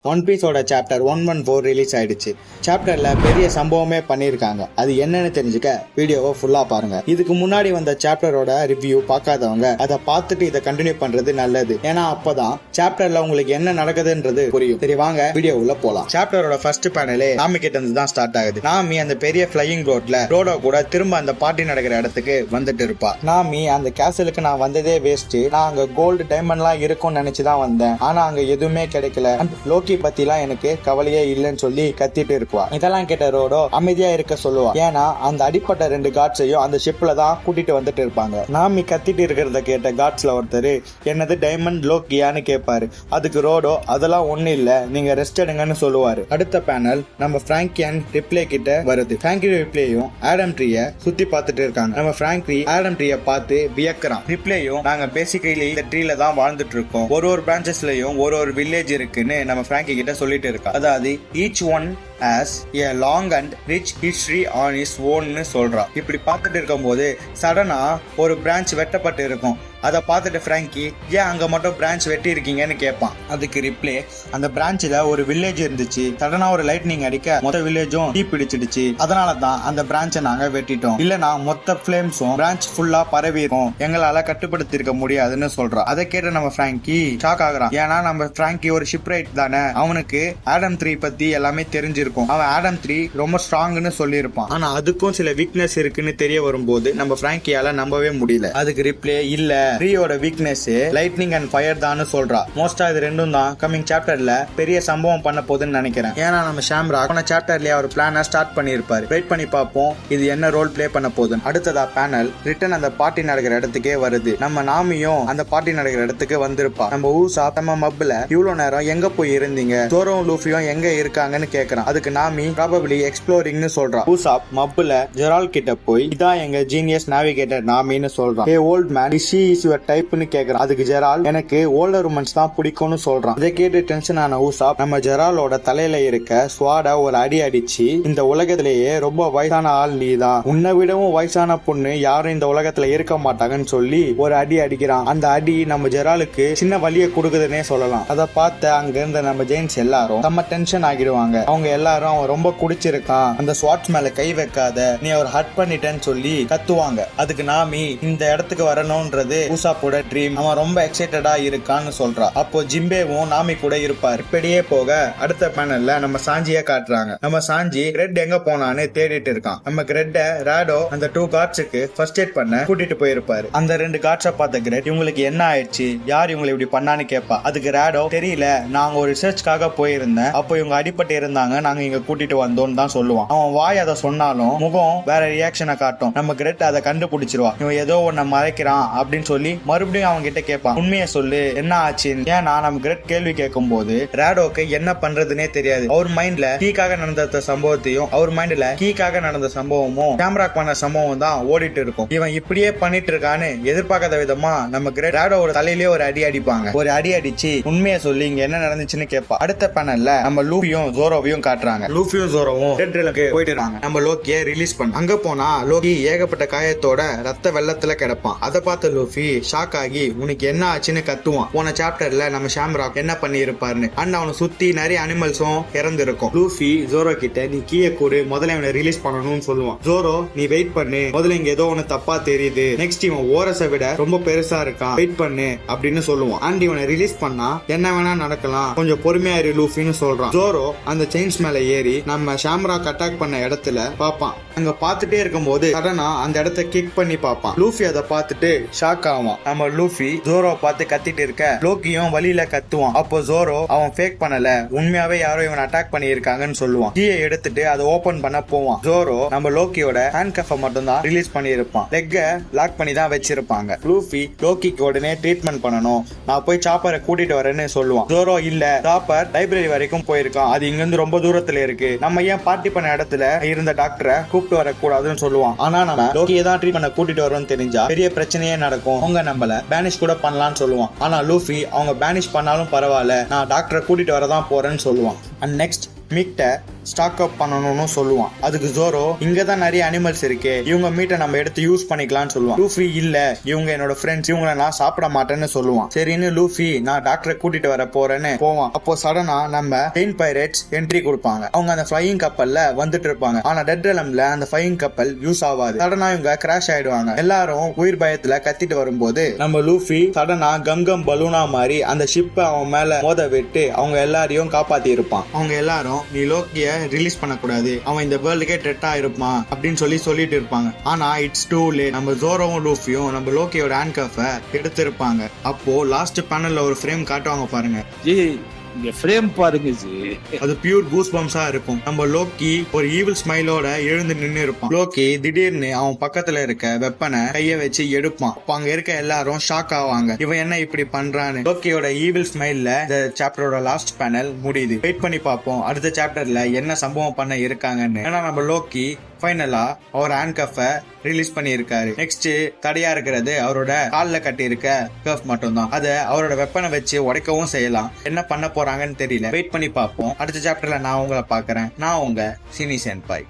One பீஸோட chapter 114 release ஆயிடுச்சு. சாப்டர்ல பெரிய சம்பவமே பண்ணியிருக்காங்க. அது என்னன்னு தெரிஞ்சுக்க வீடியோவை ஃபுல்லா பாருங்க. இதுக்கு முன்னாடி வந்த சாப்டரோட ரிவ்யூ பார்க்காதவங்க அதை பார்த்துட்டு இதை கண்டினியூ பண்றது நல்லது. ஏன்னா அப்பதான் சாப்டர்ல உங்களுக்கு என்ன நடக்குதுன்றது புரியும். சரி வாங்க வீடியோ உள்ள போலாம். சாப்டரோட ஃபர்ஸ்ட் பேனலே நாமி கிட்ட இருந்து தான் ஸ்டார்ட் ஆகுது. நாமி அந்த பெரிய ஃபிளையிங் ரோட்ல ரோடோ கூட திரும்ப அந்த பார்ட்டி நடக்கிற இடத்துக்கு வந்துட்டு இருப்பா. நாமி அந்த கேசலுக்கு நான் வந்ததே வேஸ்ட், நான் அங்க கோல்டு டைமண்ட்லாம் இருக்கும்னு நினைச்சுதான் வந்தேன், ஆனா அங்க எதுவுமே கிடைக்கல, லோக்கி பத்திலாம் எனக்கு கவலையே இல்லைன்னு சொல்லி கத்திட்டு இருக்குவா. இதெல்லாம் கேட்ட ரோடோ அமைதியா இருக்க சொல்லுவா. ஏன்னா அந்த அடிப்பட்ட 2 காட்ஸையும் அந்த ஷிப்ல தான் கூட்டிட்டு வந்துட்டு இருப்பாங்க. நாமி கத்திட்டு இருக்கிறத கேட்ட காட்ஸ்ல ஒருத்தர் என்னது டைமண்ட் லோக்கியான்னு கேட்பாரு. அதுக்கு ரோடோ அதெல்லாம் ஒண்ணு இல்ல, நீங்க ரெஸ்ட் எடுங்கன்னு சொல்லுவாரு. அடுத்த பேனல் நம்ம பிராங்கி அண்ட் ரிப்ளே கிட்ட வருது. பிராங்கி ரிப்ளேயும் ஆடம் ட்ரீய சுத்தி பார்த்துட்டு இருக்காங்க. நம்ம பிராங்கி ஆடம் ட்ரீய பார்த்து வியக்கிறான். ரிப்ளேயும் நாங்க பேசிக்கலி இந்த ட்ரீல தான் வாழ்ந்துட்டு இருக்கோம், ஒரு பிரான்ச்சஸ்லயும் ஒரு வில்லேஜ் இருக்குன்னு நம்ம பிராங்கி கிட்ட சொல்லிட்டு இருக்கா. அதாவது each one has a long and rich history on its own னு சொல்றா. இப்படி பார்த்துட்டு இருக்கும்போது சடனா ஒரு பிரான்ச் வெட்டப்பட்டு இருக்கும். அதை பார்த்துட்டு பிராங்கி ஏன் அங்க மட்டும் பிரான்ச் வெட்டி இருக்கீங்கன்னு கேட்பான். அதுக்கு ரிப்ளே அந்த பிரான்ச்ல ஒரு வில்லேஜ் இருந்துச்சு, சடனா ஒரு லைட்னிங் அடிக்க மொத்த வில்லேஜும் தீ பிடிச்சிடுச்சு, அதனால தான் அந்த பிரான்ச்சை நாங்க வெட்டிட்டோம், இல்லனா மொத்த பிளேம்ஸும் பிரான்ச் ஃபுல்லா பரவிடும், எங்களால கட்டுப்படுத்தி இருக்க முடியாதுன்னு சொல்றா. அதை கேட்டு நம்ம பிராங்கி ஷாக் ஆகுறான். ஏன்னா நம்ம பிராங்கி ஒரு ஷிப் ரைட் தானே, அவனுக்கு ஆடம் 3 பத்தி எல்லாமே தெரிஞ்சிருக்கும். அவன் ஆடம் 3 ரொம்ப ஸ்ட்ராங்னு சொல்லியிருப்பான். ஆனா அதுக்கும் சில வீக்னஸ் இருக்குன்னு தெரிய வரும்போது நம்ம பிராங்கியால நம்பவே முடியல. அதுக்கு ரிப்ளே இல்ல, ட்ரீயோட வீக்னஸ் லைட்னிங் அண்ட் ஃபயர் தான் சொல்றா. மோஸ்டா இது ரெண்டும் தான் கமிங் சாப்டர்ல பெரிய சம்பவம் பண்ண போகுதுன்னு நினைக்கிறேன். ஏன்னா நம்ம ஷாம்ராக் போன சாப்டர்லயே அவர் பிளான ஸ்டார்ட் பண்ணியிருப்பாரு. வெயிட் பண்ணி பார்ப்போம் இது என்ன ரோல் பிளே பண்ண போகுதுன்னு. அடுத்ததா பேனல் ரிட்டன் அந்த பார்ட்டி நடக்கிற இடத்துக்கே வருது. நம்ம நாமியும் அந்த பார்ட்டி நடக்கிற இடத்துக்கு வந்திருப்பா. நம்ம ஊசா நம்ம மப்ல இவ்வளவு நேரம் எங்க போய் இருந்தீங்க, ஜோரோவும் லூஃபியும் எங்க இருக்காங்கன்னு கேக்குறான். அதுக்கு நாமி ப்ராபபிலி எக்ஸ்ப்ளோரிங்னு சொல்றான். ஊசா மப்ல ஜெரால் கிட்ட போய் இதான் எங்க ஜீனியஸ் நேவிகேட்டர் நாமின்னு சொல்றான். Hey old man, she is your டைப்னு கேக்குறான். அதுக்கு ஜெரால் எனக்கு ஓல்டர் உமன்ஸ் தான் பிடிக்கும்னு சொல்றான். இதை கேட்டு டென்ஷன் ஆன ஊசா நம்ம ஜெராலோட தலையில இருக்க ஸ்வாட ஒரு அடி அடிச்சு இந்த உலகத்திலேயே ரொம்ப வயசான ஆள் நீதான், உன்னை விடவும் வயசான பொண்ணு யாரும் இந்த உலகத்துல இருக்க மாட்டாங்கன்னு சொல்லி ஒரு அடி அடிக்கிறான். அந்த அடி நம்ம ஜெராலுக்கு சின்ன வலியை கொடுக்குதுன்னே சொல்லலாம். அதை பார்த்த அங்க இருந்த நம்ம ஜெயின்ஸ் எல்லாரும் நம்ம டென்ஷன் ஆகிடுவாங்க. அவங்க எல்லாரும் அவன் ரொம்ப குடிச்சிருக்கான், அந்த ஸ்வாட்ஸ் மேல கை வைக்காத, நீ அவர் ஹட் பண்ணிட்டேன்னு சொல்லி கத்துவாங்க. அதுக்கு நாமி இந்த இடத்துக்கு வரணும்ன்றது ஊசாப்போட ட்ரீம், அவன் ரொம்ப எக்ஸைட்டடா இருக்கான்னு சொல்றா. அப்போ ஜிம்பேவும் நாமி கூட இருப்பாரு. இப்படியே போக அடுத்த பேனல்ல நம்ம சாஞ்சிய காட்டுறாங்க. நம்ம சாஞ்சி கிரெட் எங்க போனான்னு தேடிட்டு இருக்கான். நம்ம கிரெட்ட ராடோ அந்த 2 காட்ஸுக்கு ஃபர்ஸ்ட் எய்ட் பண்ண கூட்டிட்டு போயிருப்பாரு. அந்த 2 காட்ஸை பார்த்த கிரெட் இவங்களுக்கு என்ன ஆயிடுச்சு, யார் இவங்களை இப்படி பண்ணான்னு கேட்பா. அதுக்கு ராடோ தெரியல, நாங்க ஒரு ரிசர்ச்காக போயிருந்தேன், அப்போ இவங்க அடிபட்டு இருந்தாங்க, நாங்க இங்க கூட்டிட்டு வந்தோம்னு தான் சொல்லுவான். அவன் வாய் அதை சொன்னாலும் முகம் வேற ரியாக்ஷனை காட்டும். நம்ம கிரெட் அதை கண்டுபிடிச்சிருவா. இவன் ஏதோ ஒன்ன மறைக்கிறான் அப்படின்னு சொல்லி மறுபடியும் அவங்க கிட்ட கேட்பான், உண்மையை சொல்லு என்ன ஆச்சுன்னு. ஏன்னா நம்ம கிரெட் கேள்வி கேட்கும் போது ராடோக்கு என்ன பண்றதுன்னே தெரியாது. அவர் மைண்ட்ல கீக்காக நடந்த சம்பவத்தையும் அவர் மைண்ட்ல கீக்காக நடந்த சம்பவமும் ஷாம்ராக் பண்ண சம்பவம் தான் ஓடிட்டு இருக்கும். இவன் இப்படியே பண்ணிட்டு இருக்கான்னு எதிர்பார்க்காத விதமா நம்ம கிரெட் ராடோட தலையிலேயே ஒரு அடி அடிப்பாங்க. ஒரு அடி அடிச்சு உண்மையை சொல்லி இங்க என்ன நடந்துச்சுன்னு கேட்பா. அடுத்த பேனல்ல நம்ம லூஃபியும் ஜோரோவையும் காட்டுறாங்க. லூஃபியும் ஜோரோவும் ரெட் ட்ரிலுக்கு போயிட்டு இருக்காங்க. நம்ம லோக்கியை ரிலீஸ் பண்ண அங்க போனா லோக்கி ஏகப்பட்ட காயத்தோட ரத்த வெள்ளத்துல கிடப்பான். அதை பார்த்த லூஃபி ஷாக் ஆகி உனக்கு என்ன ஆச்சுன்னு கத்துவான். போன சாப்டர்ல நம்ம ஷாம்ராக் என்ன பண்ணி இருப்பாருன்னு. அண்ட் அவனை சுத்தி நிறைய அனிமல்ஸும் இறந்து இருக்கும். லூஃபி ஜோரோ கிட்ட நீ கீழே கூடு, முதல்ல இவனை ரிலீஸ் பண்ணணும்னு சொல்லுவான். ஜோரோ நீ வெயிட் பண்ணு, முதல்ல இங்க ஏதோ ஒன்னு தப்பா தெரியுது, நெக்ஸ்ட் இவன் ஓரஸை விட ரொம்ப பெருசா இருக்கான், வெயிட் பண்ணு அப்படின்னு சொல்லுவான். அண்ட் இவனை ரிலீஸ் பண்ணா என்ன வேணா நடக்கலாம், கொஞ்சம் பொறுமையா இரு லூஃபின்னு சொல்றான். ஜோரோ அந்த செயின்ஸ் மேல ஏறி நம்ம ஷாம்ராக் அட்டாக் பண்ண இடத்துல பாப்பான். அங்க பாத்துட்டே இருக்கும் போது சடனா அந்த இடத்த கிக் பண்ணி பாப்பான். லூஃபி அதை பார்த்துட்டு ஷாக் ஆவான். நம்ம லூஃபி ஜோரோ பார்த்து கத்திட்டு இருக்க லோக்கியும் வழியில கத்துவான். அப்போ ஜோரோ அவன் ஃபேக் பண்ணல, உண்மையாவே யாரோ இவன் அட்டாக் பண்ணி இருக்காங்கன்னு சொல்லுவான். கீயை எடுத்துட்டு அதை ஓபன் பண்ண போவான். ஜோரோ நம்ம லோக்கியோட ஹேண்ட் கஃபை மட்டும் தான் ரிலீஸ் பண்ணி இருப்பான், லெக்க லாக் பண்ணி தான் வச்சிருப்பாங்க. லூஃபி லோக்கிக்கு உடனே ட்ரீட்மெண்ட் பண்ணணும், நான் போய் சாப்பரை கூட்டிட்டு வரேன்னு சொல்லுவான். ஜோரோ இல்ல, சாப்பர் லைப்ரரி வரைக்கும் போயிருக்கான், அது இங்க இருந்து ரொம்ப தூரத்துல இருக்கு, நம்ம ஏன் பார்ட்டி பண்ண இடத்துல இருந்த டாக்டரை கூப்பிட்டு வரக்கூடாதுன்னு சொல்லுவான். ஆனா நம்ம லோக்கியை தான் ட்ரீட் பண்ண கூட்டிட்டு வரோம்னு தெரிஞ்சா பெரிய பிரச்சனையே நடக்கும், அவங்க நம்மள பேனிஷ் கூட பண்ணலாம்னு சொல்லுவான். ஆனா லூஃபி அவங்க பேனிஷ் பண்ணாலும் பரவாயில்ல, நான் டாக்டரை கூட்டிட்டு வரதான் போறேன்னு சொல்லுவான். அண்ட் நெக்ஸ்ட் மிக்ட ஸ்டாக் அப் பண்ணணும்னு சொல்லுவான். அதுக்கு ஜோரோ இங்க தான் நிறைய அனிமல்ஸ் இருக்கு, இவங்க மீட்டை நம்ம எடுத்து யூஸ் பண்ணிக்கலாம்னு சொல்லுவான். லூஃபி இல்ல இவங்க என்னோட ஃப்ரெண்ட்ஸ், இவங்களை நான் சாப்பிட மாட்டேன்னு சொல்லுவான். சரின்னு லூஃபி நான் டாக்டரை கூட்டிட்டு வர போறேன்னு போவான். அப்போ சடனா நம்ம செயின் பைரேட்ஸ் என்ட்ரி கொடுப்பாங்க. அவங்க அந்த ஃபிளையிங் கப்பல்ல வந்துட்டு இருப்பாங்க. ஆனா டெட் ரெலம்ல அந்த ஃபிளையிங் கப்பல் யூஸ் ஆகாது. சடனா இவங்க கிராஷ் ஆயிடுவாங்க. எல்லாரும் உயிர் பயத்துல கத்திட்டு வரும்போது நம்ம லூஃபி சடனா கங்கம் பலூனா மாதிரி அந்த ஷிப்பை அவன் மேல மோத விட்டு அவங்க எல்லாரையும் காப்பாத்தி இருப்பான். அவங்க எல்லாரும் நீ லோக்கிய ரிலீஸ் பண்ணக்கூடாது, அவன் இந்த வேர்ல்டுக்கே ட்ரெட்டா இருப்பான் அப்படின்னு சொல்லிட்டு இருப்பாங்க. ஆனா இட்ஸ் டூ லேட். நம்ம ஜோரோவும் லூஃபியும் நம்ம லோக்கியோட ஹேண்ட்கஃபை எடுத்திருப்பாங்க. அப்போ லாஸ்ட் பேனல்ல ஒரு ஃப்ரேம் காட்டுவாங்க பாருங்க. இங்க ஃப்ரேம் பாருங்க ஜி, அது பியூர் கூஸ் பம்ஸா இருக்கும். நம்ம லோக்கி ஒரு ஈவில் ஸ்மைலோட எழுந்து நின்னு இருப்பான். லோக்கி திடீர்னு அவன் பக்கத்துல இருக்க வெப்பனை கைய வச்சு எடுப்பான். அப்ப அங்க இருக்க எல்லாரும் ஷாக் ஆவாங்க, இவன் என்ன இப்படி பண்றான்னு. லோக்கியோட ஈவில் ஸ்மைல்ல இந்த சாப்டரோட லாஸ்ட் பேனல் முடியுது. வெயிட் பண்ணி பார்ப்போம் அடுத்த சாப்டர்ல என்ன சம்பவம் பண்ண இருக்காங்கன்னு. ஏன்னா நம்ம லோக்கி ஃபைனலா அவர் ஹேண்ட்கஃபை ரிலீஸ் பண்ணி இருக்காரு. நெக்ஸ்ட் தடையா இருக்கிறது அவரோட கால்ல கட்டி இருக்க கஃப் மட்டும் தான். அதை அவரோட வெப்பனை வச்சு உடைக்கவும் செய்யலாம். என்ன பண்ண போறாங்கன்னு தெரியல. வெயிட் பண்ணி பார்ப்போம். அடுத்த சாப்டர்ல நான் உங்களை பாக்குறேன். நான் உங்க சினி சென்பாய்.